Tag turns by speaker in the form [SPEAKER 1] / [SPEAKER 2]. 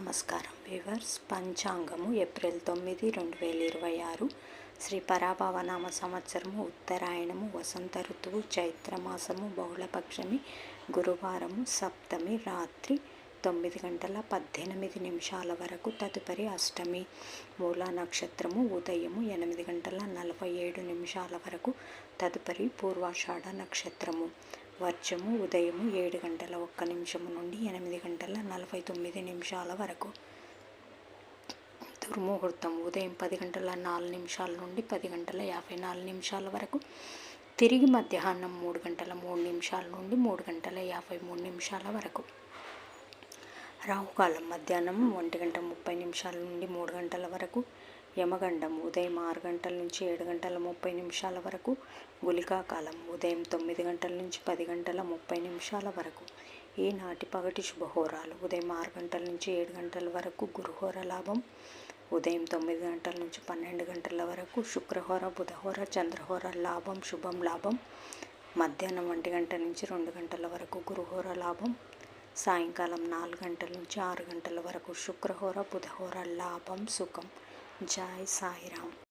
[SPEAKER 1] నమస్కారం viewers. పంచాంగము April 9, 2026. Shri పరాభవనామ సంవత్సరము, ఉత్తరాయణము, వసంత ఋతువు, చైత్రమాసము, బహుళపక్షమి, గురువారము, సప్తమి, రాత్రి 9:18 వరకు. తదుపరి అష్టమి. మూలా నక్షత్రము ఉదయము 8:47 వరకు. తదుపరి పూర్వాషాఢ నక్షత్రము. వర్జము ఉదయము 7:01 నుండి 8:49 వరకు. దుర్ముహూర్తం ఉదయం 10:04 నుండి 10:54 వరకు. తిరిగి మధ్యాహ్నం 3:03 నుండి 3:53 వరకు. రాహుకాలం మధ్యాహ్నం 1:30 నుండి 3 గంటల వరకు. యమగండం ఉదయం 6 గంటల నుంచి 7:30 వరకు. గుళికా కాలం ఉదయం 9 గంటల నుంచి 10:30 వరకు. ఈనాటి పగటి శుభహోరాలు ఉదయం 6 గంటల నుంచి 7 గంటల వరకు. గురుహోర లాభం ఉదయం 9 గంటల నుంచి 12 గంటల వరకు. శుక్రహోర, బుధహోర, చంద్రహోర లాభం, శుభం, లాభం. మధ్యాహ్నం 1 గంట నుంచి 2 గంటల వరకు గురుహోర లాభం. సాయంకాలం 4 గంటల నుంచి 6 గంటల వరకు శుక్రహోర, బుధహోర లాభం, సుఖం. జై సాయిరామ్.